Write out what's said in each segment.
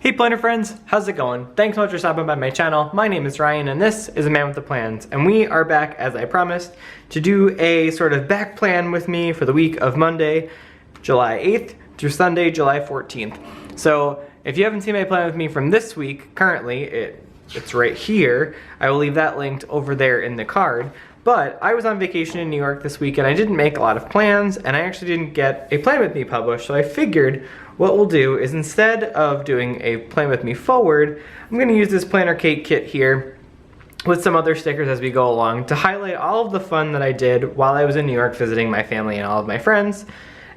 Hey planner friends, how's it going? Thanks so much for stopping by my channel. My name is Ryan and this is A Man with the Plans, and we are back, as I promised, to do a sort of back plan with me for the week of Monday, July 8th through Sunday, July 14th. So if you haven't seen my plan with me from this week, currently it's right here. I will leave that linked over there in the card. But I was on vacation in New York this week and I didn't make a lot of plans, and I actually didn't get a plan with me published, so I figured what we'll do is, instead of doing a plan with me forward, I'm going to use this PlannerKate kit here with some other stickers as we go along to highlight all of the fun that I did while I was in New York visiting my family and all of my friends.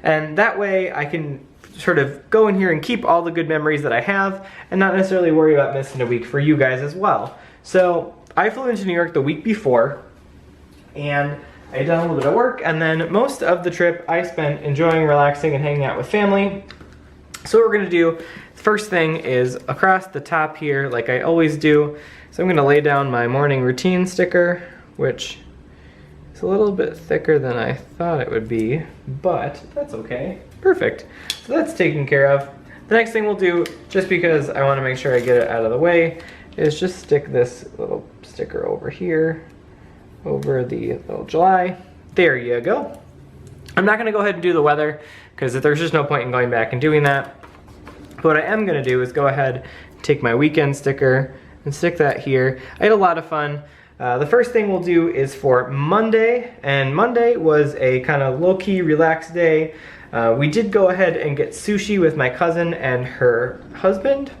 And that way I can sort of go in here and keep all the good memories that I have and not necessarily worry about missing a week for you guys as well. So I flew into New York the week before and I had done a little bit of work, and then most of the trip I spent enjoying, relaxing, and hanging out with family. So what we're gonna do, the first thing is across the top here, like I always do. So I'm gonna lay down my morning routine sticker, which is a little bit thicker than I thought it would be, but that's okay. Perfect. So that's taken care of. The next thing we'll do, just because I wanna make sure I get it out of the way, is just stick this little sticker over here, over the little July. There you go. I'm not gonna go ahead and do the weather because there's just no point in going back and doing that. But what I am gonna do is go ahead, take my weekend sticker and stick that here. I had a lot of fun. The first thing we'll do is for Monday, and Monday was a kind of low-key relaxed day. We did go ahead and get sushi with my cousin and her husband.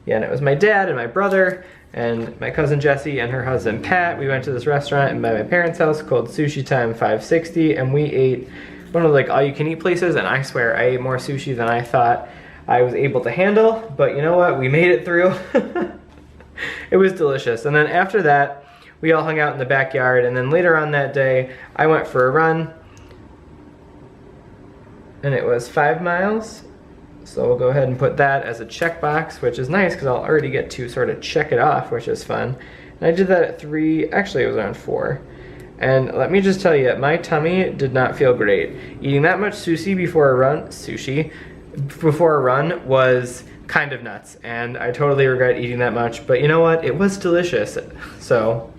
Yeah, and it was my dad and my brother and my cousin Jessie and her husband Pat. We went to this restaurant by my parents' house called Sushi Time 560, and we ate one of the, like, all-you-can-eat places, and I swear I ate more sushi than I thought I was able to handle, but you know what? We made it through. It was delicious. And then after that, we all hung out in the backyard, and then later on that day, I went for a run, and it was 5 miles. So we'll go ahead and put that as a checkbox, which is nice because I'll already get to sort of check it off, which is fun. And I did that at 3, actually it was around 4. And let me just tell you, my tummy did not feel great. Eating that much sushi before a run was kind of nuts, and I totally regret eating that much, but you know what? It was delicious. So,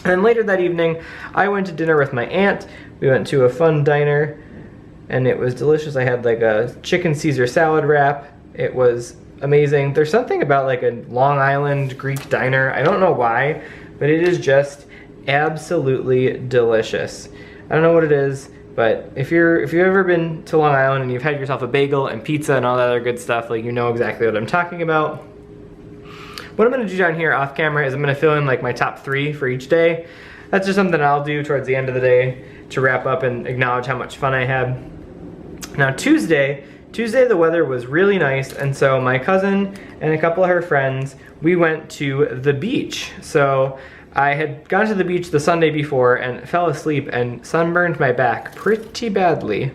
and later that evening, I went to dinner with my aunt. We went to a fun diner, and it was delicious. I had like a chicken Caesar salad wrap. It was amazing. There's something about like a Long Island Greek diner. I don't know why, but it is just absolutely delicious. I don't know what it is, but if you've ever been to Long Island and you've had yourself a bagel and pizza and all that other good stuff, like, you know exactly what I'm talking about. What I'm gonna do down here off camera is I'm gonna fill in like my top 3 for each day. That's just something I'll do towards the end of the day to wrap up and acknowledge how much fun I had. Now Tuesday the weather was really nice, and so my cousin and a couple of her friends, we went to the beach. So I had gone to the beach the Sunday before and fell asleep and sunburned my back pretty badly.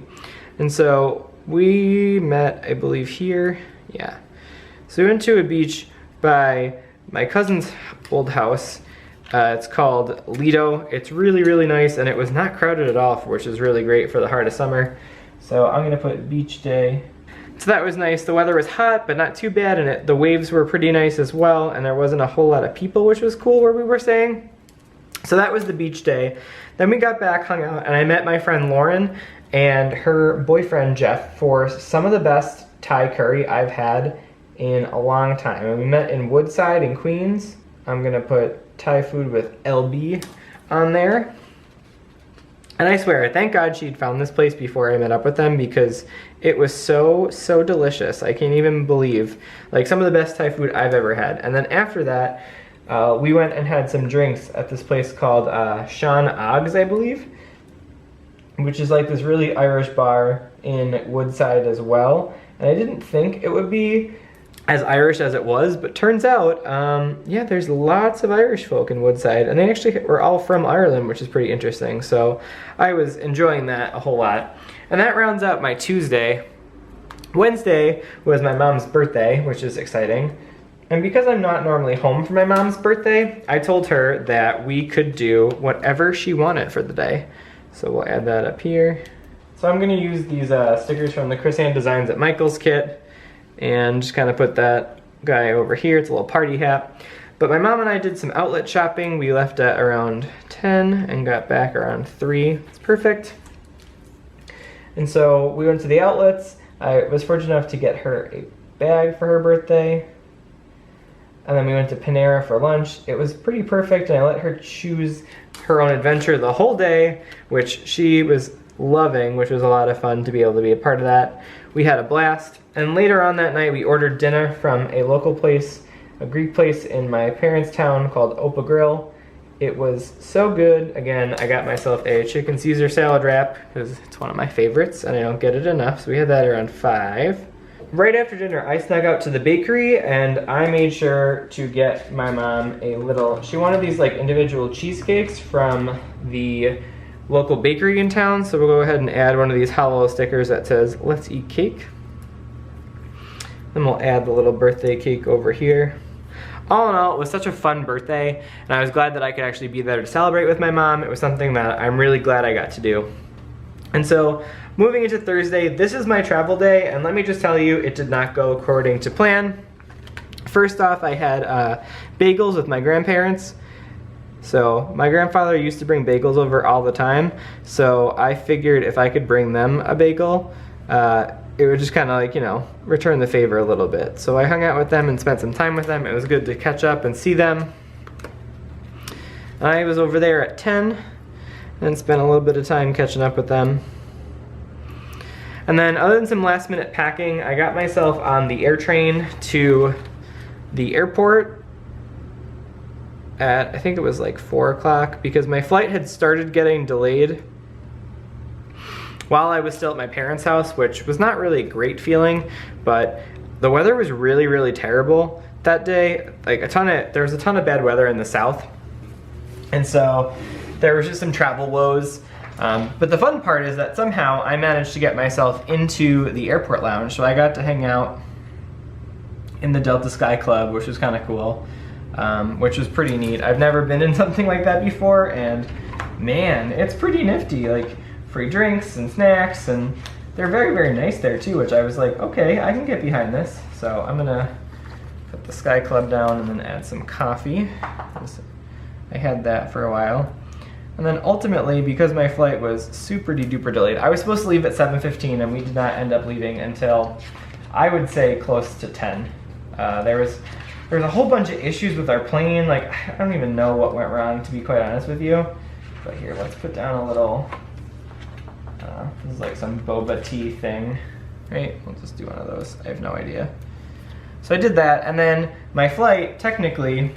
And so we met, I believe, here. Yeah. So we went to a beach by my cousin's old house. It's called Lido. It's really, really nice, and it was not crowded at all, which is really great for the heart of summer. So I'm gonna put beach day. So that was nice. The weather was hot, but not too bad, and the waves were pretty nice as well, and there wasn't a whole lot of people, which was cool where we were staying. So that was the beach day. Then we got back, hung out, and I met my friend Lauren and her boyfriend Jeff for some of the best Thai curry I've had in a long time. And we met in Woodside in Queens. I'm gonna put Thai food with LB on there. And I swear, thank God she'd found this place before I met up with them, because it was so delicious. I can't even believe, like, some of the best Thai food I've ever had. And then after that, we went and had some drinks at this place called Sean Oggs, I believe, which is like this really Irish bar in Woodside as well. And I didn't think it would be as Irish as it was, but turns out, yeah, there's lots of Irish folk in Woodside, and they actually were all from Ireland, which is pretty interesting. So I was enjoying that a whole lot. And that rounds out my Tuesday. Wednesday was my mom's birthday, which is exciting. And because I'm not normally home for my mom's birthday, I told her that we could do whatever she wanted for the day. So we'll add that up here. So I'm gonna use these stickers from the Krissyanne Designs at Michael's kit, and just kind of put that guy over here. It's a little party hat. But my mom and I did some outlet shopping. We left at around 10 and got back around 3. It's perfect. And so we went to the outlets. I was fortunate enough to get her a bag for her birthday. And then we went to Panera for lunch. It was pretty perfect, and I let her choose her own adventure the whole day, which she was loving, which was a lot of fun to be able to be a part of that. We had a blast. And later on that night, we ordered dinner from a local place, a Greek place in my parents' town called Opa Grill. It was so good. Again, I got myself a chicken Caesar salad wrap because it's one of my favorites and I don't get it enough. So we had that around 5. Right after dinner, I snuck out to the bakery and I made sure to get my mom a little, she wanted these like individual cheesecakes from the local bakery in town. So we'll go ahead and add one of these hollow stickers that says, "Let's eat cake." Then we'll add the little birthday cake over here. All in all, it was such a fun birthday, and I was glad that I could actually be there to celebrate with my mom. It was something that I'm really glad I got to do. And so, moving into Thursday, this is my travel day, and let me just tell you, it did not go according to plan. First off, I had bagels with my grandparents. So, my grandfather used to bring bagels over all the time, so I figured if I could bring them a bagel, it would just kind of like, you know, return the favor a little bit. So I hung out with them and spent some time with them. It was good to catch up and see them. I was over there at 10 and spent a little bit of time catching up with them. And then other than some last minute packing, I got myself on the air train to the airport at, I think it was like 4 o'clock, because my flight had started getting delayed while I was still at my parents' house, which was not really a great feeling, but the weather was really, really terrible that day. Like there was a ton of bad weather in the south. And so there was just some travel woes. But the fun part is that somehow I managed to get myself into the airport lounge. So I got to hang out in the Delta Sky Club, which was kind of cool, which was pretty neat. I've never been in something like that before, and man, it's pretty nifty. Like, free drinks and snacks, and they're very, very nice there too, which I was like, okay, I can get behind this. So I'm gonna put the Sky Club down and then add some coffee. I had that for a while. And then ultimately, because my flight was super duper delayed, I was supposed to leave at 7:15 and we did not end up leaving until, I would say, close to 10. There was a whole bunch of issues with our plane. Like, I don't even know what went wrong, to be quite honest with you. But here, let's put down a little, this is like some boba tea thing, right? We'll just do one of those. I have no idea. So I did that, and then my flight, technically,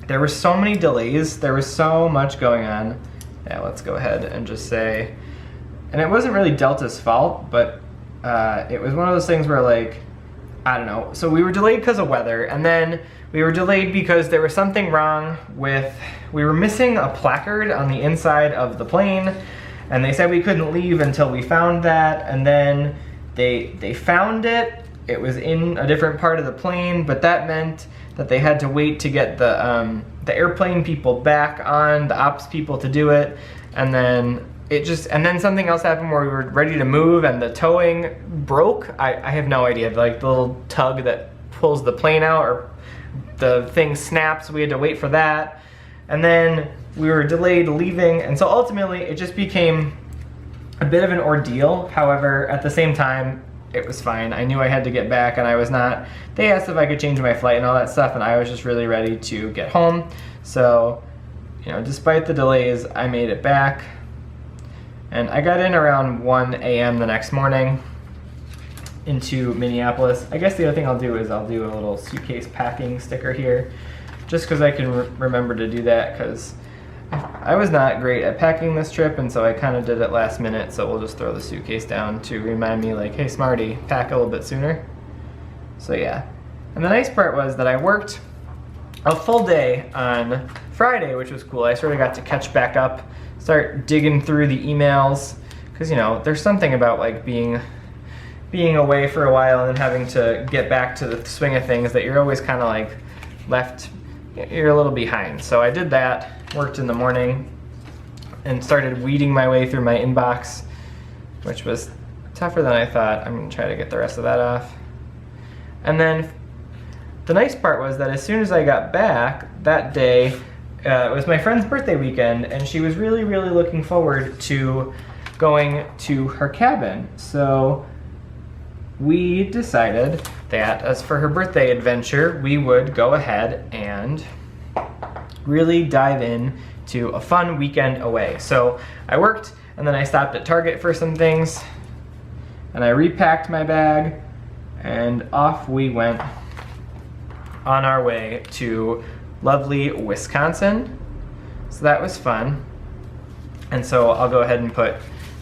there were so many delays. There was so much going on. Yeah, let's go ahead and just say, and it wasn't really Delta's fault, but it was one of those things where, like, I don't know. So we were delayed because of weather, and then we were delayed because there was something wrong with, we were missing a placard on the inside of the plane. And they said we couldn't leave until we found that, and then they found it. It was in a different part of the plane, but that meant that they had to wait to get the airplane people back on, the ops people to do it, and then then something else happened where we were ready to move and the towing broke. I have no idea, like the little tug that pulls the plane out, or the thing snaps, we had to wait for that. And then we were delayed leaving, and so ultimately it just became a bit of an ordeal. However, at the same time, it was fine. I knew I had to get back, and I was not, they asked if I could change my flight and all that stuff, and I was just really ready to get home. So, you know, despite the delays, I made it back. And I got in around 1 a.m. the next morning into Minneapolis. I guess the other thing I'll do is I'll do a little suitcase packing sticker here, just because I can remember to do that, because I was not great at packing this trip, and so I kind of did it last minute. So we'll just throw the suitcase down to remind me, like, hey smarty, pack a little bit sooner. So yeah. And the nice part was that I worked a full day on Friday, which was cool. I sort of got to catch back up, start digging through the emails, because, you know, there's something about like being away for a while and then having to get back to the swing of things that you're always kind of like left, you're a little behind. So I did that, worked in the morning, and started weeding my way through my inbox, which was tougher than I thought. I'm gonna try to get the rest of that off. And then the nice part was that as soon as I got back that day, it was my friend's birthday weekend, and she was really, really looking forward to going to her cabin. So we decided that as for her birthday adventure, we would go ahead and really dive in to a fun weekend away. So I worked, and then I stopped at Target for some things, and I repacked my bag, and off we went on our way to lovely Wisconsin. So that was fun. And so I'll go ahead and put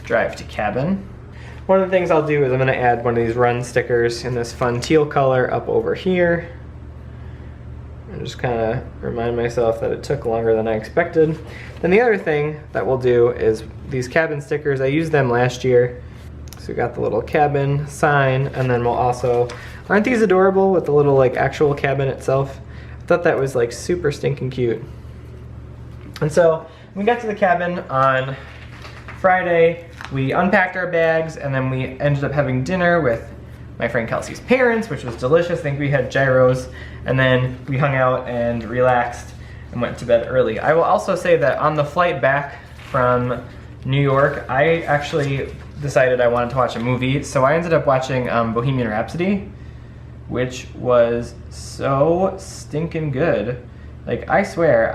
drive to cabin. One of the things I'll do is I'm gonna add one of these run stickers in this fun teal color up over here. And just kind of remind myself that it took longer than I expected. Then the other thing that we'll do is these cabin stickers. I used them last year. So we got the little cabin sign, and then we'll also, aren't these adorable with the little like actual cabin itself? I thought that was like super stinking cute. And so we got to the cabin on Friday, we unpacked our bags, and then we ended up having dinner with my friend Kelsey's parents, which was delicious. I think we had gyros, and then we hung out and relaxed and went to bed early. I will also say that on the flight back from New York, I actually decided I wanted to watch a movie, so I ended up watching Bohemian Rhapsody, which was so stinking good. Like, I swear,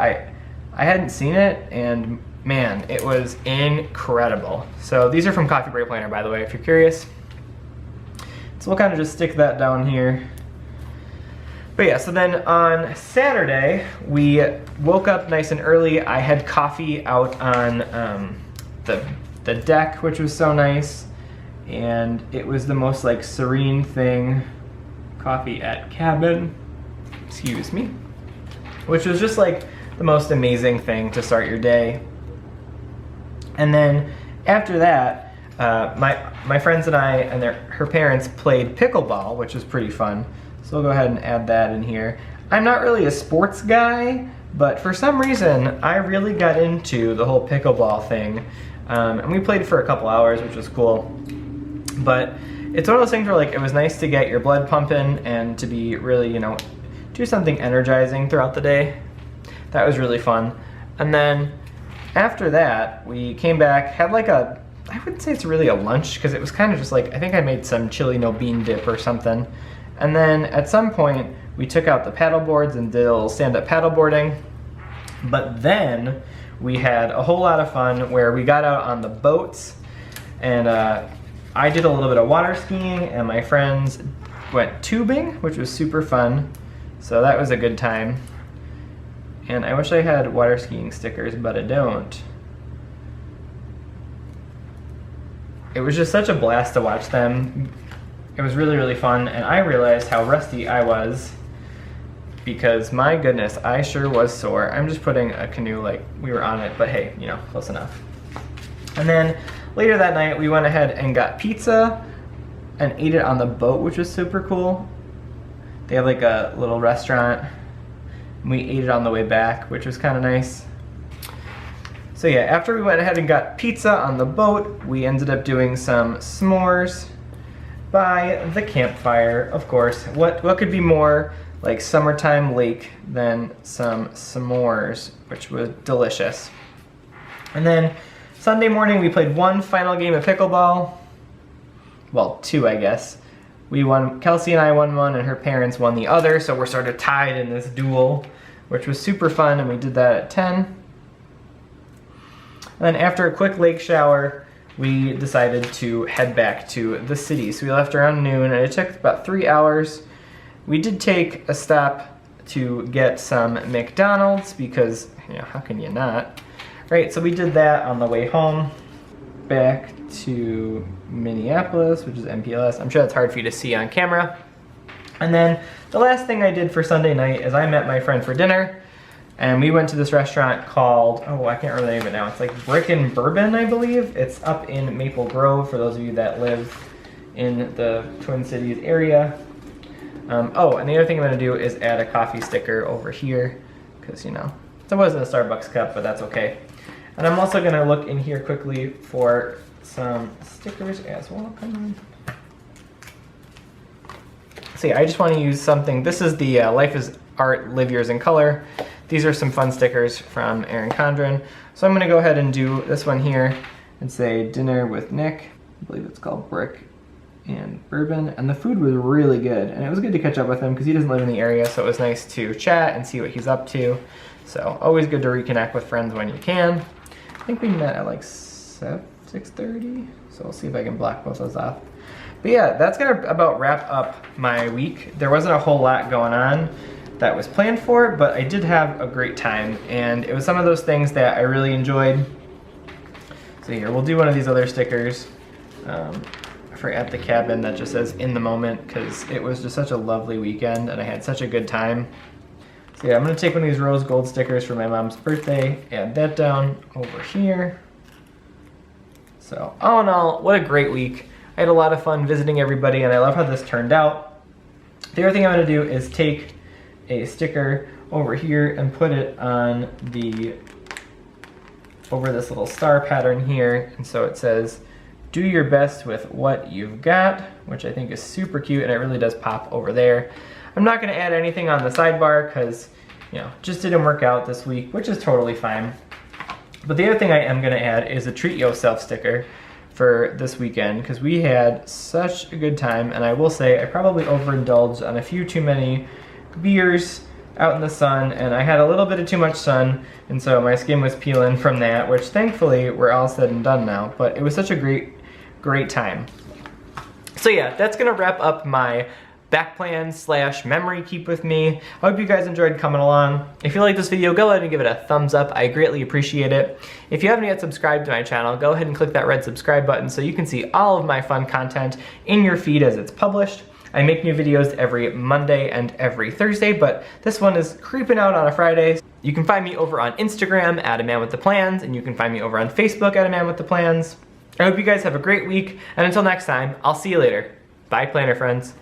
I hadn't seen it, and man, it was incredible. So these are from Coffee Break Planner, by the way, if you're curious. So we'll kind of just stick that down here. But yeah, so then on Saturday, we woke up nice and early. I had coffee out on the deck, which was so nice. And it was the most like serene thing. Coffee at cabin, excuse me. Which was just like the most amazing thing to start your day. And then after that, my friends and I and her parents played pickleball, which was pretty fun. So we'll go ahead and add that in here. I'm not really a sports guy, but for some reason, I really got into the whole pickleball thing. And we played for a couple hours, which was cool. But it's one of those things where like it was nice to get your blood pumping and to be really, you know, do something energizing throughout the day. That was really fun. And then after that, we came back, had like a, I wouldn't say it's really a lunch, because it was kind of just like, I think I made some chili no bean dip or something. And then at some point, we took out the paddle boards and did a little stand-up paddle boarding. But then we had a whole lot of fun where we got out on the boats, and I did a little bit of water skiing, and my friends went tubing, which was super fun. So that was a good time. And I wish I had water skiing stickers, but I don't. It was just such a blast to watch them. It was really, really fun, and I realized how rusty I was because my goodness, I sure was sore. I'm just putting a canoe like we were on it, but hey, you know, close enough. And then later that night, we went ahead and got pizza and ate it on the boat, which was super cool. They have like a little restaurant. We ate it on the way back, which was kind of nice. So yeah, after we went ahead and got pizza on the boat, we ended up doing some s'mores by the campfire, of course. What could be more like summertime lake than some s'mores, which was delicious. And then Sunday morning, we played one final game of pickleball. Well, two, I guess. We won, Kelsey and I won one, and her parents won the other, so we're sort of tied in this duel, which was super fun, and we did that at 10. And then after a quick lake shower, we decided to head back to the city. So we left around noon, and it took about 3 hours. We did take a stop to get some McDonald's because, you know, how can you not? Right, so we did that on the way home back to Minneapolis, which is MPLS. I'm sure that's hard for you to see on camera. And then the last thing I did for Sunday night is I met my friend for dinner, and we went to this restaurant called, oh, I can't remember the name of it now. It's like Brick and Bourbon, I believe. It's up in Maple Grove for those of you that live in the Twin Cities area. Oh, and the other thing I'm gonna do is add a coffee sticker over here because, you know, it wasn't a Starbucks cup, but that's okay. And I'm also gonna look in here quickly for some stickers as well. Come on. So yeah, I just want to use something. This is the Life is Art, Live Yours in Color. These are some fun stickers from Erin Condren. So I'm going to go ahead and do this one here and say Dinner with Nick. I believe it's called Brick and Bourbon. And the food was really good. And it was good to catch up with him because he doesn't live in the area, so it was nice to chat and see what he's up to. So always good to reconnect with friends when you can. I think we met at like 6:30, so we'll see if I can block both those off. But yeah, that's gonna about wrap up my week. There wasn't a whole lot going on that was planned for, but I did have a great time, and it was some of those things that I really enjoyed. So here, we'll do one of these other stickers for At the Cabin that just says in the moment, because it was just such a lovely weekend and I had such a good time. So yeah, I'm gonna take one of these rose gold stickers for my mom's birthday, add that down over here. So all in all, what a great week. I had a lot of fun visiting everybody and I love how this turned out. The other thing I'm gonna do is take a sticker over here and put it on over this little star pattern here. And so it says, do your best with what you've got, which I think is super cute and it really does pop over there. I'm not gonna add anything on the sidebar because, you know, just didn't work out this week, which is totally fine. But the other thing I am gonna add is a treat yourself sticker for this weekend because we had such a good time, and I will say I probably overindulged on a few too many beers out in the sun, and I had a little bit of too much sun, and so my skin was peeling from that, which thankfully we're all said and done now, but it was such a great time. So yeah, that's gonna wrap up my back plan / memory keep with me. I hope you guys enjoyed coming along. If you like this video, go ahead and give it a thumbs up. I greatly appreciate it. If you haven't yet subscribed to my channel, go ahead and click that red subscribe button so you can see all of my fun content in your feed as it's published. I make new videos every Monday and every Thursday, but this one is creeping out on a Friday. You can find me over on Instagram at @amanwiththeplans, and you can find me over on Facebook at @amanwiththeplans. I hope you guys have a great week, and until next time, I'll see you later. Bye, planner friends.